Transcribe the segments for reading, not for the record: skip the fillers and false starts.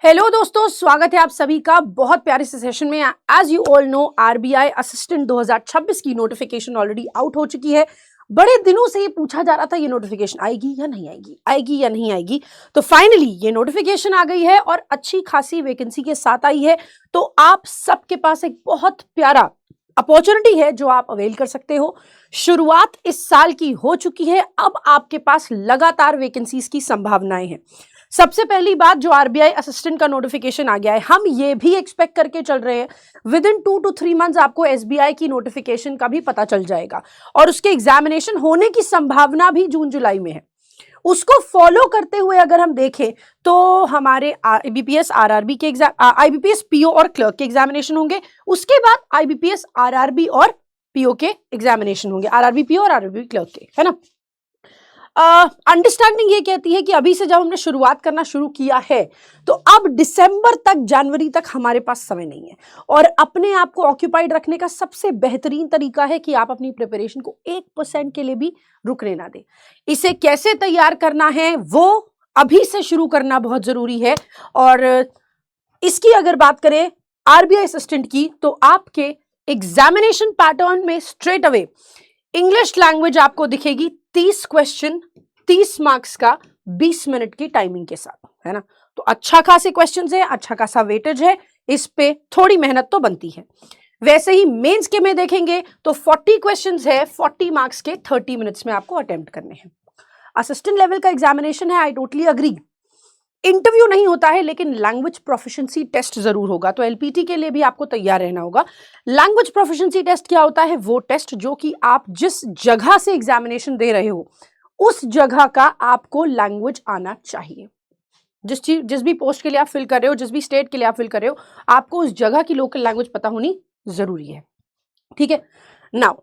Hello दोस्तों, स्वागत है आप सभी का बहुत प्यारे से सेशन में। As you all know, RBI assistant 2026 की नोटिफिकेशन ऑलरेडी आउट हो चुकी है। बड़े दिनों से ये पूछा जा रहा था ये नोटिफिकेशन आएगी या नहीं आएगी, आएगी या नहीं आएगी। तो फाइनली ये नोटिफिकेशन आ गई है और अच्छी खासी वैकेंसी के साथ आई है। तो आप सबके पास एक बहुत प्यारा अपॉर्चुनिटी है जो आप अवेल कर सकते हो। शुरुआत इस साल की हो चुकी है, अब आपके पास लगातार वैकेंसीज की संभावनाएं हैं। सबसे पहली बात, जो आरबीआई असिस्टेंट का नोटिफिकेशन आ गया है, हम ये भी एक्सपेक्ट करके चल रहे हैं विद इन 2 to 3 मंथ्स आपको एसबीआई की नोटिफिकेशन का भी पता चल जाएगा और उसके एग्जामिनेशन होने की संभावना भी जून जुलाई में है। उसको फॉलो करते हुए अगर हम देखें तो हमारे आईबीपीएस आरआरबी के एग्जाम, आईबीपीएस पीओ और क्लर्क के एग्जामिनेशन होंगे। उसके बाद आईबीपीएस आरआरबी और पीओ के एग्जामिनेशन होंगे, आरआरबी पीओ और आरआरबी क्लर्क के, है ना। अंडरस्टैंडिंग ये कहती है कि अभी से जब हमने शुरुआत करना शुरू किया है तो अब दिसंबर तक, जनवरी तक हमारे पास समय नहीं है और अपने आप को ऑक्यूपाइड रखने का सबसे बेहतरीन तरीका है कि आप अपनी प्रिपरेशन को 1% के लिए भी रुकने ना दें। इसे कैसे तैयार करना है वो अभी से शुरू करना बहुत जरूरी है। और इसकी अगर बात करें आरबीआई असिस्टेंट की, तो आपके एग्जामिनेशन पैटर्न में स्ट्रेट अवे इंग्लिश लैंग्वेज आपको दिखेगी 30 क्वेश्चन 30 मार्क्स का 20 मिनट की टाइमिंग के साथ, है ना। तो अच्छा खासे क्वेश्चंस है, अच्छा खासा वेटेज है, इस पे थोड़ी मेहनत तो बनती है। वैसे ही मेंस के में देखेंगे तो 40 क्वेश्चंस है, 40 मार्क्स के 30 मिनट्स में आपको अटेम्प्ट करने हैं। असिस्टेंट लेवल का एग्जामिनेशन है, आई टोटली अग्री। इंटरव्यू नहीं होता है लेकिन लैंग्वेज प्रोफिशिएंसी टेस्ट जरूर होगा, तो एलपीटी के लिए भी आपको तैयार रहना होगा। लैंग्वेज प्रोफिशिएंसी टेस्ट क्या होता है? वो टेस्ट जो कि आप जिस जगह से एग्जामिनेशन दे रहे हो उस जगह का आपको लैंग्वेज आना चाहिए। जिस भी पोस्ट के लिए आप फिल कर रहे हो, जिस भी स्टेट के लिए आप फिल कर रहे हो, आपको उस जगह की लोकल लैंग्वेज पता होनी जरूरी है, ठीक है। नाउ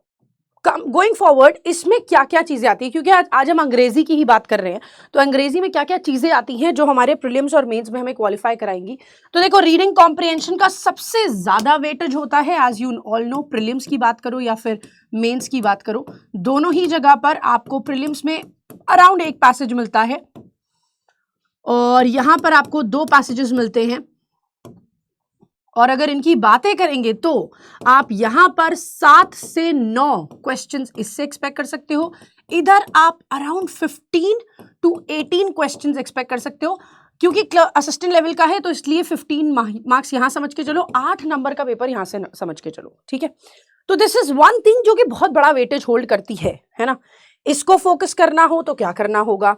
गोइंग फॉरवर्ड, इसमें क्या क्या चीजें आती है, क्योंकि आज हम अंग्रेजी की ही बात कर रहे हैं, तो अंग्रेजी में क्या क्या चीजें आती हैं जो हमारे प्रीलिम्स और मेंस में हमें क्वालिफाई कराएंगी। तो देखो, रीडिंग कॉम्प्रिहेंशन का सबसे ज्यादा वेटेज होता है, as you all know. Prelims की बात करो या फिर मेंस की बात करो, दोनों ही जगह पर आपको प्रीलिम्स में अराउंड 1 पैसेज मिलता है और यहां पर आपको 2 पैसेजेस मिलते हैं। और अगर इनकी बातें करेंगे तो आप यहां पर 7 से 9 क्वेश्चंस इससे एक्सपेक्ट कर सकते हो। इधर आप अराउंड 15 to 18 क्वेश्चंस एक्सपेक्ट कर सकते हो, क्योंकि असिस्टेंट लेवल का है तो इसलिए 15 मार्क्स यहां समझ के चलो, 8 नंबर का पेपर यहां से समझ के चलो, ठीक है। तो दिस इज वन थिंग जो कि बहुत बड़ा वेटेज होल्ड करती है ना। इसको फोकस करना हो तो क्या करना होगा?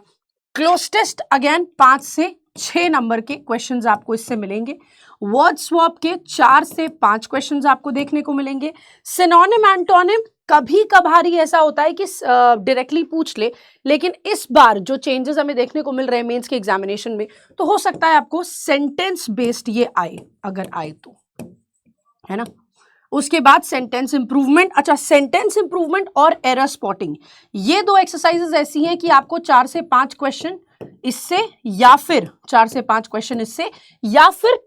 क्लोज टेस्ट अगेन 5 से 6 नंबर के क्वेश्चंस आपको इससे मिलेंगे। वर्ड स्वैप के 4 से 5 क्वेश्चंस आपको देखने को मिलेंगे। सिनोनिम एंटोनिम कभी कभार ऐसा होता है कि डायरेक्टली पूछ ले, लेकिन इस बार जो चेंजेस हमें देखने को मिल रहे हैं मेंस के एग्जामिनेशन में, तो हो सकता है आपको सेंटेंस बेस्ड ये आए, अगर आए तो, है ना। उसके बाद सेंटेंस इंप्रूवमेंट। अच्छा, सेंटेंस इंप्रूवमेंट और एरर स्पॉटिंग, ये 2 एक्सरसाइजेस ऐसी हैं कि आपको 4 से 5 क्वेश्चन इससे या फिर 4 से 5 क्वेश्चन इससे या फिर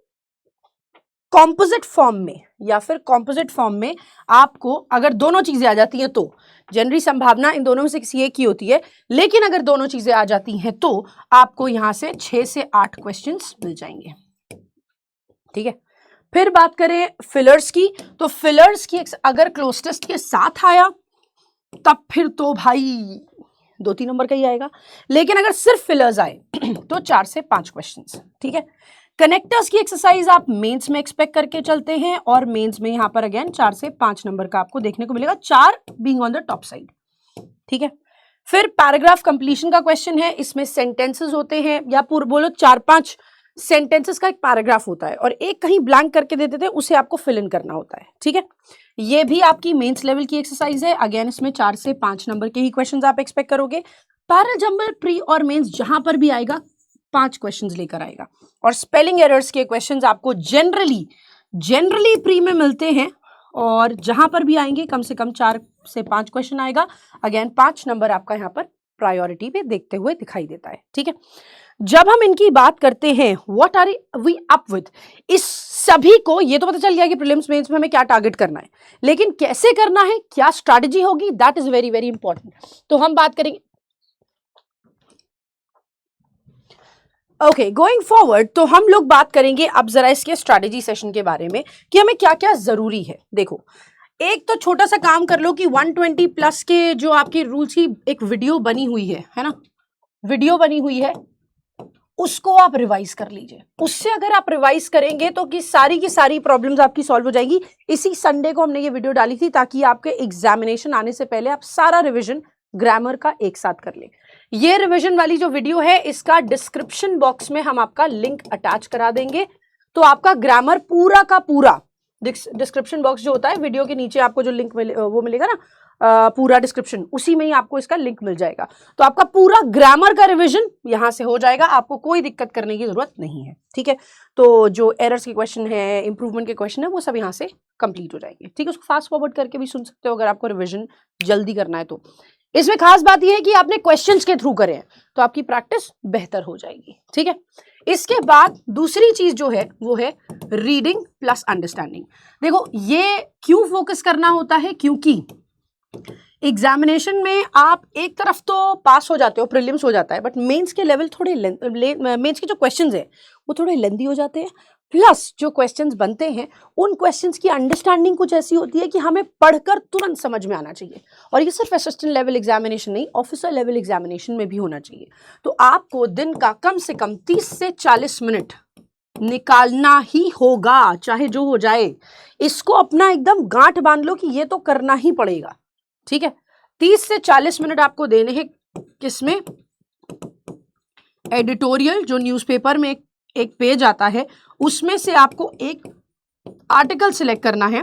कॉम्पोजिट फॉर्म में आपको अगर दोनों चीजें आ जाती हैं तो जनरली संभावना इन दोनों में से किसी एक की होती है, लेकिन अगर दोनों चीजें आ जाती हैं तो आपको यहां से 6 से 8 क्वेश्चंस मिल जाएंगे, ठीक है। फिर बात करें फिलर्स की, तो फिलर्स की अगर क्लोज टेस्ट के साथ आया तब फिर तो भाई 2-3 नंबर का ही आएगा, लेकिन अगर सिर्फ फिलर्स आए तो 4 से 5 क्वेश्चंस, ठीक है। कनेक्टर्स की एक्सरसाइज आप मेंस में एक्सपेक्ट करके चलते हैं और मेंस में यहां पर अगेन 4 से 5 नंबर का आपको देखने को मिलेगा, 4 being on the top side, ठीक है। फिर पैराग्राफ कंप्लीशन का क्वेश्चन है, इसमें सेंटेंसेस होते हैं या पूरा बोलो 4-5 सेंटेंसेस का एक पैराग्राफ होता है और एक कहीं ब्लैंक करके देते थे, उसे आपको फिल इन करना होता है, ठीक है। ये भी आपकी मेंस लेवल की एक्सरसाइज है, अगेन इसमें 4 से 5 नंबर के ही क्वेश्चंस आप एक्सपेक्ट करोगे। पैराजंबल प्री और मेंस जहां पर भी आएगा 5 क्वेश्चंस लेकर आएगा और स्पेलिंग एरर्स के क्वेश्चंस आपको जनरली प्री में मिलते हैं और जहां पर भी आएंगे कम से कम 4 से 5 क्वेश्चन आएगा। अगेन 5 नंबर आपका यहाँ पर प्रायोरिटी पे देखते हुए दिखाई देता है, ठीक है। जब हम इनकी बात करते हैं what are we up with, इस सभी को ये तो पता चल गया कि प्रीलिम्स मेंस में हमें क्या टारगेट करना है, लेकिन कैसे करना है, क्या स्ट्रैटेजी होगी, that is very very important. तो हम बात करेंगे ओके, गोइंग फॉरवर्ड तो हम लोग बात करेंगे अब जरा इसके स्ट्रैटेजी सेशन के बारे में कि हमें क्या क्या जरूरी है। देखो, एक तो छोटा सा काम कर लो कि 120 प्लस के जो आपके रूल्स की एक वीडियो बनी हुई है ना, वीडियो बनी हुई है, उसको आप रिवाइज कर लीजिए। उससे अगर आप रिवाइज करेंगे तो की सारी प्रॉब्लम्स आपकी सॉल्व हो जाएगी। इसी संडे को हमने ये वीडियो डाली थी ताकि आपके एग्जामिनेशन आने से पहले आप सारा रिवीजन ग्रामर का एक साथ कर लें। ये रिवीजन वाली जो वीडियो है इसका डिस्क्रिप्शन बॉक्स में हम आपका लिंक अटैच करा देंगे, तो आपका ग्रामर पूरा का पूरा डिस्क्रिप्शन बॉक्स जो होता है वीडियो के नीचे आपको जो लिंक वो मिलेगा ना, पूरा डिस्क्रिप्शन, उसी में ही आपको इसका लिंक मिल जाएगा। तो आपका पूरा ग्रामर का रिवीजन यहां से हो जाएगा, आपको कोई दिक्कत करने की जरूरत नहीं है। ठीक है, तो जो एरर्स के क्वेश्चन है, इंप्रूवमेंट के क्वेश्चन है, वो सब यहाँ से कंप्लीट हो जाएंगे। ठीक है, उसको फास्ट फॉरवर्ड करके भी सुन सकते हो अगर आपको रिवीजन जल्दी करना है तो। इसमें खास बात यह है कि आपने क्वेश्चंस के थ्रू करे तो आपकी प्रैक्टिस बेहतर हो जाएगी। ठीक है, इसके बाद दूसरी चीज जो है वो है रीडिंग प्लस अंडरस्टैंडिंग। देखो, ये क्यों फोकस करना होता है, क्योंकि एग्जामिनेशन में आप एक तरफ तो पास हो जाते हो, प्रीलिम्स हो जाता है, बट मेंस के लेवल थोड़े मेंस के जो क्वेश्चंस है वो थोड़े लेंदी हो जाते हैं। प्लस जो क्वेश्चंस बनते हैं उन क्वेश्चंस की अंडरस्टैंडिंग कुछ ऐसी होती है कि हमें पढ़कर तुरंत समझ में आना चाहिए, और ये सिर्फ असिस्टेंट लेवल एग्जामिनेशन नहीं, ऑफिसर लेवल एग्जामिनेशन में भी होना चाहिए। तो आपको दिन का कम से कम 30 से 40 मिनट निकालना ही होगा, चाहे जो हो जाए। इसको अपना एकदम गांठ बांध लो कि ये तो करना ही पड़ेगा। ठीक है, 30 से 40 मिनट आपको देने हैं किसमें, एडिटोरियल जो न्यूज़पेपर में एक पेज आता है उसमें से आपको एक आर्टिकल सिलेक्ट करना है।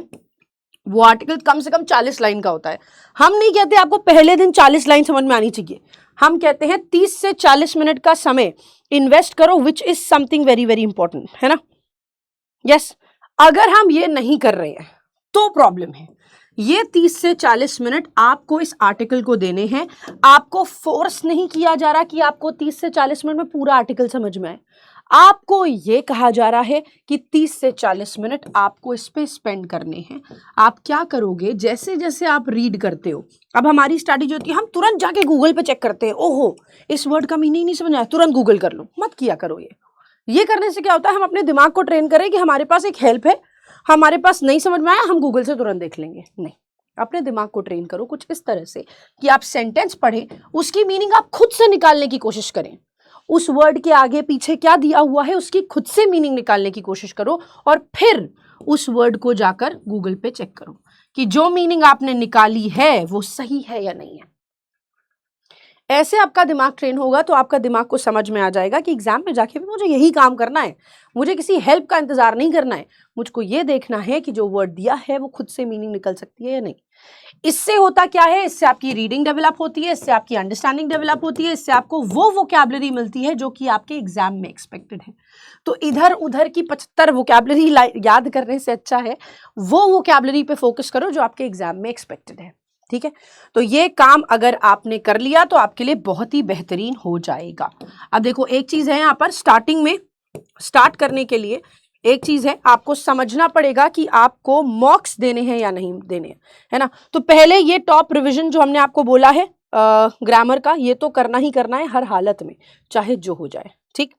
वो आर्टिकल कम से कम 40 लाइन का होता है। हम नहीं कहते आपको पहले दिन 40 लाइन समझ में आनी चाहिए, हम कहते हैं 30 से 40 मिनट का समय इन्वेस्ट करो, which is something very very important, है ना। यस, अगर हम ये नहीं कर रहे हैं तो प्रॉब्लम है। ये 30 से 40 मिनट आपको इस आर्टिकल को देने हैं। आपको फोर्स नहीं किया जा रहा कि आपको 30 से 40 मिनट में पूरा आर्टिकल समझ में आए। आपको ये कहा जा रहा है कि 30 से 40 मिनट आपको इस पे स्पेंड करने हैं। आप क्या करोगे, जैसे जैसे आप रीड करते हो, अब हमारी स्ट्रैटेजी होती है हम तुरंत जाके गूगल पे चेक करते हैं, ओहो इस वर्ड का मीनिंग नहीं समझ आया, तुरंत गूगल कर लो। मत किया करो ये करने से क्या होता है, हम अपने दिमाग को ट्रेन करें कि हमारे पास एक हेल्प है, हमारे पास नहीं समझ में आया हम गूगल से तुरंत देख लेंगे। नहीं, अपने दिमाग को ट्रेन करो कुछ इस तरह से कि आप सेंटेंस पढ़ें, उसकी मीनिंग आप खुद से निकालने की कोशिश करें। उस वर्ड के आगे पीछे क्या दिया हुआ है उसकी खुद से मीनिंग निकालने की कोशिश करो, और फिर उस वर्ड को जाकर गूगल पे चेक करो कि जो मीनिंग आपने निकाली है वो सही है या नहीं है। ऐसे आपका दिमाग ट्रेन होगा तो आपका दिमाग को समझ में आ जाएगा कि एग्जाम में जाके भी मुझे यही काम करना है, मुझे किसी हेल्प का इंतजार नहीं करना है, मुझको ये देखना है कि जो वर्ड दिया है वो खुद से मीनिंग निकल सकती है या नहीं। इससे होता क्या है, इससे आपकी रीडिंग डेवलप होती है, इससे आपकी अंडरस्टैंडिंग डेवलप होती है, इससे आपको वो वोकैबुलरी मिलती है जो कि आपके एग्जाम में एक्सपेक्टेड है। तो इधर उधर की 75 वोकैबुलरी याद करने से अच्छा है वो वोकैबुलरी पे फोकस करो जो आपके एग्जाम में एक्सपेक्टेड है। ठीक है, तो ये काम अगर आपने कर लिया तो आपके लिए बहुत ही बेहतरीन हो जाएगा। अब देखो, एक चीज है यहाँ पर स्टार्टिंग में, स्टार्ट करने के लिए एक चीज है, आपको समझना पड़ेगा कि आपको मॉक्स देने हैं या नहीं देने हैं, है ना। तो पहले ये टॉप रिवीजन जो हमने आपको बोला है ग्रामर का, ये तो करना ही करना है हर हालत में, चाहे जो हो जाए। ठीक,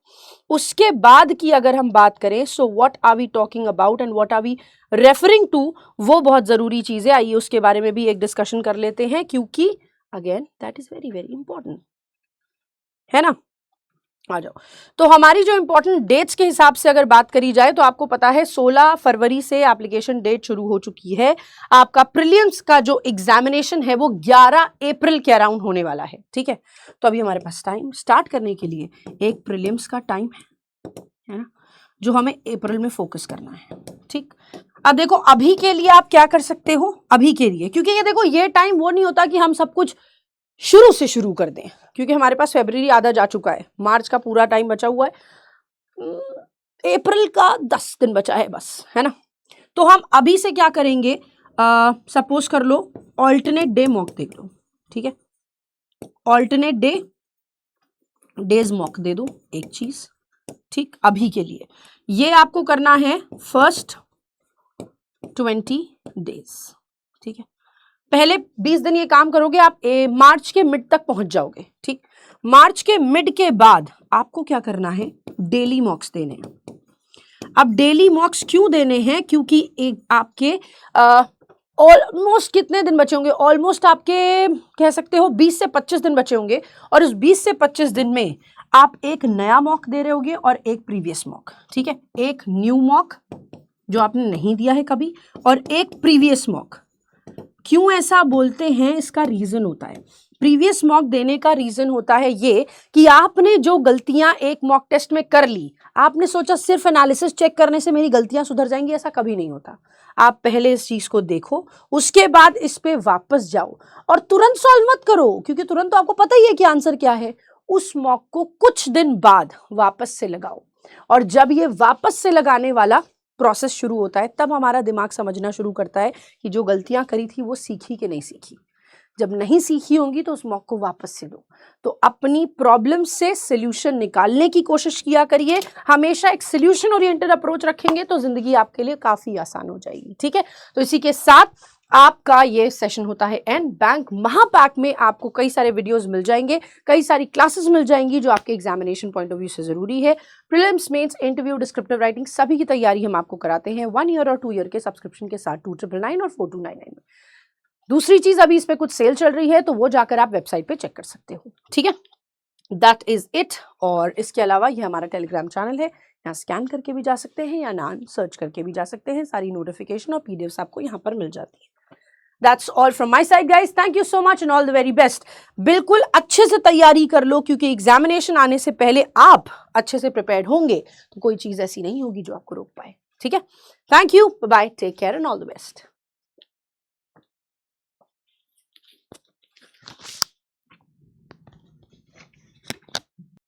उसके बाद की अगर हम बात करें, so what are we talking about and what are we referring to, वो बहुत जरूरी चीज है। आइए उसके बारे में भी एक डिस्कशन कर लेते हैं, क्योंकि again that is very very important, है ना। आ जाओ, तो हमारी जो इंपॉर्टेंट डेट्स के हिसाब से अगर बात करी जाए तो आपको पता है 16 फरवरी से एप्लीकेशन डेट शुरू हो चुकी है। आपका प्रीलिम्स का जो एग्जामिनेशन है वो 11 अप्रैल के अराउंड होने वाला है। ठीक है, तो अभी हमारे पास टाइम स्टार्ट करने के लिए एक प्रीलिम्स का टाइम है ना, जो हमें अप्रैल में फोकस करना है। ठीक, अब देखो अभी के लिए आप क्या कर सकते हो, अभी के लिए, क्योंकि ये देखो ये टाइम वो नहीं होता कि हम सब कुछ शुरू से शुरू कर दें, क्योंकि हमारे पास फरवरी आधा जा चुका है, मार्च का पूरा टाइम बचा हुआ है, अप्रैल का 10 दिन बचा है बस, है ना। तो हम अभी से क्या करेंगे, सपोज कर लो ऑल्टरनेट डे मॉक देख लो। ठीक है, ऑल्टरनेट डेज मॉक दे दो एक चीज। ठीक, अभी के लिए ये आपको करना है फर्स्ट 20 डेज। ठीक है, पहले 20 दिन ये काम करोगे, आप मार्च के मिड तक पहुंच जाओगे। ठीक, मार्च के मिड के बाद आपको क्या करना है, डेली मॉक्स देने हैं। अब डेली मॉक्स क्यों देने हैं, क्योंकि एक आपके ऑलमोस्ट कितने दिन बचे होंगे, ऑलमोस्ट आपके कह सकते हो 20 से 25 दिन बचे होंगे, और उस 20 से 25 दिन में आप एक नया मॉक दे रहे होगे और एक प्रीवियस मॉक, ठीक है, एक न्यू मॉक जो आपने नहीं दिया है कभी और एक प्रीवियस मॉक। क्यों ऐसा बोलते हैं, इसका रीजन होता है, प्रीवियस मॉक देने का रीजन होता है ये कि आपने जो गलतियां एक मॉक टेस्ट में कर ली, आपने सोचा सिर्फ एनालिसिस चेक करने से मेरी गलतियां सुधर जाएंगी, ऐसा कभी नहीं होता। आप पहले इस चीज को देखो, उसके बाद इस पे वापस जाओ और तुरंत सॉल्व मत करो, क्योंकि तुरंत तो आपको पता ही है कि आंसर क्या है। उस मॉक को कुछ दिन बाद वापस से लगाओ, और जब ये वापस से लगाने वाला प्रोसेस शुरू होता है तब हमारा दिमाग समझना शुरू करता है कि जो गलतियां करी थी वो सीखी कि नहीं सीखी। जब नहीं सीखी होंगी तो उस मॉक को वापस से दो। तो अपनी प्रॉब्लम से सोल्यूशन निकालने की कोशिश किया करिए, हमेशा एक सोल्यूशन ओरिएंटेड अप्रोच रखेंगे तो जिंदगी आपके लिए काफी आसान हो जाएगी, ठीक है। तो इसी के साथ आपका ये सेशन होता है एंड बैंक महापैक में आपको कई सारे वीडियोस मिल जाएंगे, कई सारी क्लासेस मिल जाएंगी जो आपके एग्जामिनेशन पॉइंट ऑफ व्यू से जरूरी है। Prelims, mains, interview, descriptive writing सभी की तैयारी हम आपको कराते हैं 1 ईयर और 2 ईयर के सब्सक्रिप्शन के साथ 2999 और 4299 में। दूसरी चीज, अभी इस पे कुछ सेल चल रही है तो वो जाकर आप वेबसाइट पे चेक कर सकते हो, ठीक है। That is it. और इसके अलावा ये हमारा टेलीग्राम चैनल है, यहाँ स्कैन करके भी जा सकते हैं या नाम सर्च करके भी जा सकते हैं, सारी नोटिफिकेशन और पीडीएफ्स आपको यहाँ पर मिल जाती है। That's all from my side guys, thank you so much and all the very best। बिल्कुल अच्छे से तैयारी कर लो, क्योंकि एग्जामिनेशन आने से पहले आप अच्छे से प्रिपेयर्ड होंगे तो कोई चीज ऐसी नहीं होगी जो आपको रोक पाए, ठीक है। Thank you, bye, take care and all the best.